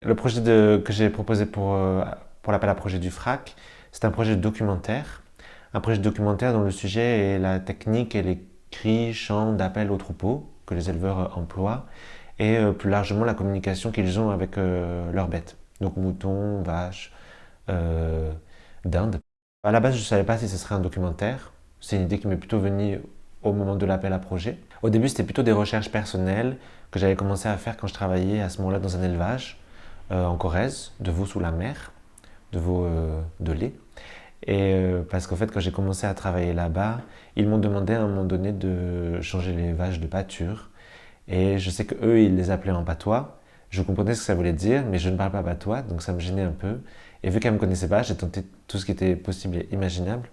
Le projet que j'ai proposé pour l'appel à projet du FRAC, c'est un projet de documentaire. Un projet de documentaire dont le sujet est la technique et les cris, chants d'appel au troupeau que les éleveurs emploient et plus largement la communication qu'ils ont avec leurs bêtes. Donc moutons, vaches, dindes. À la base, je ne savais pas si ce serait un documentaire. C'est une idée qui m'est plutôt venue au moment de l'appel à projet. Au début, c'était plutôt des recherches personnelles que j'avais commencé à faire quand je travaillais à ce moment-là dans un élevage en Corrèze, de veaux sous la mer, de veaux de lait. Et parce qu'en fait, quand j'ai commencé à travailler là-bas, ils m'ont demandé à un moment donné de changer les vaches de pâture. Et je sais qu'eux, ils les appelaient en patois. Je comprenais ce que ça voulait dire, mais je ne parle pas patois, donc ça me gênait un peu. Et vu qu'elles ne me connaissaient pas, j'ai tenté tout ce qui était possible et imaginable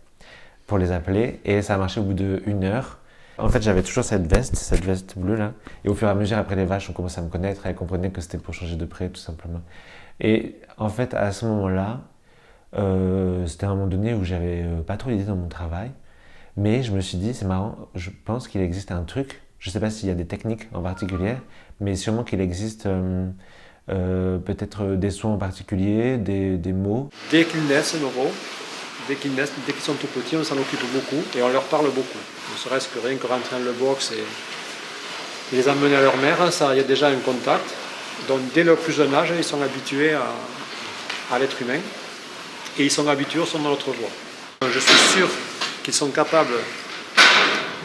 pour les appeler. Et ça a marché au bout d'une heure. En fait, j'avais toujours cette veste bleue là. Et au fur et à mesure, après les vaches ont commencé à me connaître, elles comprenaient que c'était pour changer de près, tout simplement. Et en fait, à ce moment-là, c'était un moment donné où j'avais pas trop d'idées dans mon travail. Mais je me suis dit, c'est marrant, je pense qu'il existe un truc. Je ne sais pas s'il y a des techniques en particulier, mais sûrement qu'il existe peut-être des sons en particulier, des mots. Dès qu'ils naissent, nos veaux, dès qu'ils naissent, dès qu'ils sont tout petits, on s'en occupe beaucoup et on leur parle beaucoup. Ne serait-ce que rien que rentrer dans le box et les emmener à leur mère, ça, il y a déjà un contact. Donc dès leur plus jeune âge, ils sont habitués à l'être humain et ils sont habitués au son de notre voix. Je suis sûr qu'ils sont capables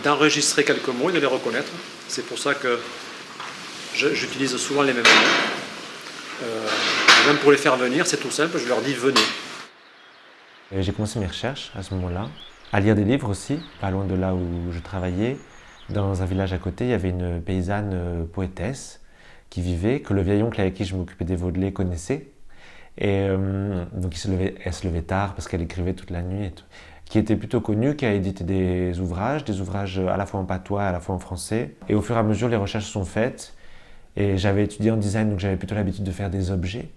d'enregistrer quelques mots et de les reconnaître. C'est pour ça que j'utilise souvent les mêmes mots. Même pour les faire venir, c'est tout simple, je leur dis venez. J'ai commencé mes recherches à ce moment-là, à lire des livres aussi, pas loin de là où je travaillais. Dans un village à côté, il y avait une paysanne poétesse qui vivait, que le vieil oncle avec qui je m'occupais des veaux de lait connaissait. Et donc elle se levait tard parce qu'elle écrivait toute la nuit et tout. Qui était plutôt connue, qui a édité des ouvrages à la fois en patois, à la fois en français. Et au fur et à mesure, les recherches sont faites. Et j'avais étudié en design, donc j'avais plutôt l'habitude de faire des objets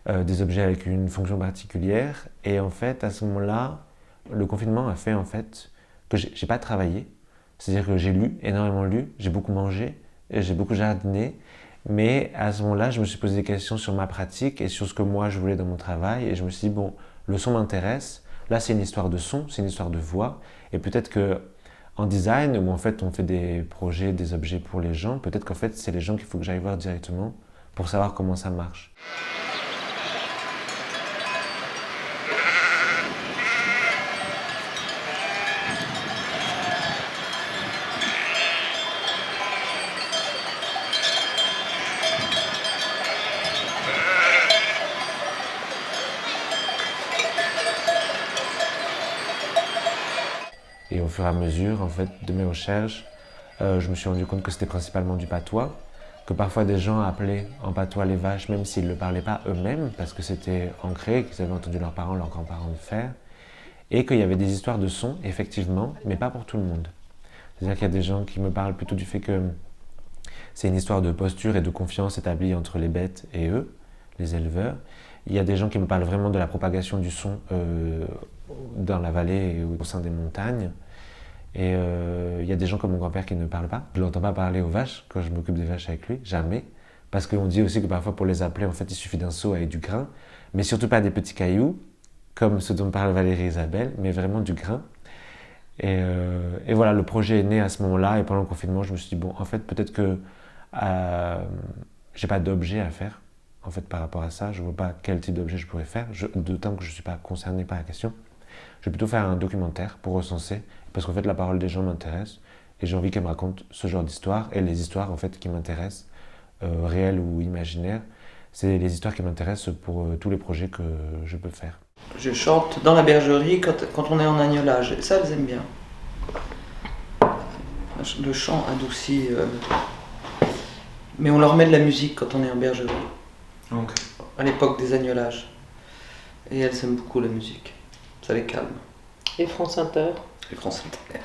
avec une fonction particulière. Et en fait, à ce moment-là, le confinement a fait en fait que j'ai pas travaillé. C'est-à-dire que j'ai lu, énormément lu, j'ai beaucoup mangé, j'ai beaucoup jardiné. Mais à ce moment-là, je me suis posé des questions sur ma pratique et sur ce que moi je voulais dans mon travail. Et je me suis dit, bon, le son m'intéresse. Là, c'est une histoire de son, c'est une histoire de voix. Et peut-être que en design, où en fait on fait des projets, des objets pour les gens, peut-être qu'en fait c'est les gens qu'il faut que j'aille voir directement pour savoir comment ça marche. Et au fur et à mesure, en fait, de mes recherches, je me suis rendu compte que c'était principalement du patois, que parfois des gens appelaient en patois les vaches, même s'ils ne le parlaient pas eux-mêmes, parce que c'était ancré, qu'ils avaient entendu leurs parents, leurs grands-parents le faire, et qu'il y avait des histoires de sons, effectivement, mais pas pour tout le monde. C'est-à-dire qu'il y a des gens qui me parlent plutôt du fait que c'est une histoire de posture et de confiance établie entre les bêtes et eux, les éleveurs. Il y a des gens qui me parlent vraiment de la propagation du son dans la vallée et au sein des montagnes. Et il y a des gens comme mon grand-père qui ne parlent pas. Je ne l'entends pas parler aux vaches quand je m'occupe des vaches avec lui, jamais. Parce qu'on dit aussi que parfois pour les appeler, en fait, il suffit d'un seau avec du grain. Mais surtout pas des petits cailloux, comme ceux dont parle Valérie Isabelle, mais vraiment du grain. Et voilà, le projet est né à ce moment-là. Et pendant le confinement, je me suis dit, bon, en fait, peut-être que j'ai pas d'objet à faire. En fait, par rapport à ça, je ne vois pas quel type d'objet je pourrais faire, d'autant que je ne suis pas concerné par la question. Je vais plutôt faire un documentaire pour recenser, parce qu'en fait, la parole des gens m'intéresse, et j'ai envie qu'elle me raconte ce genre d'histoire, et les histoires en fait qui m'intéressent, réelles ou imaginaires, c'est les histoires qui m'intéressent pour tous les projets que je peux faire. Je chante dans la bergerie quand on est en agnelage, et ça, elles aiment bien. Le chant adoucit, mais on leur met de la musique quand on est en bergerie. Okay. À l'époque des agnelages. Et elles aiment beaucoup la musique. Ça les calme. Et France Inter. Et France Inter.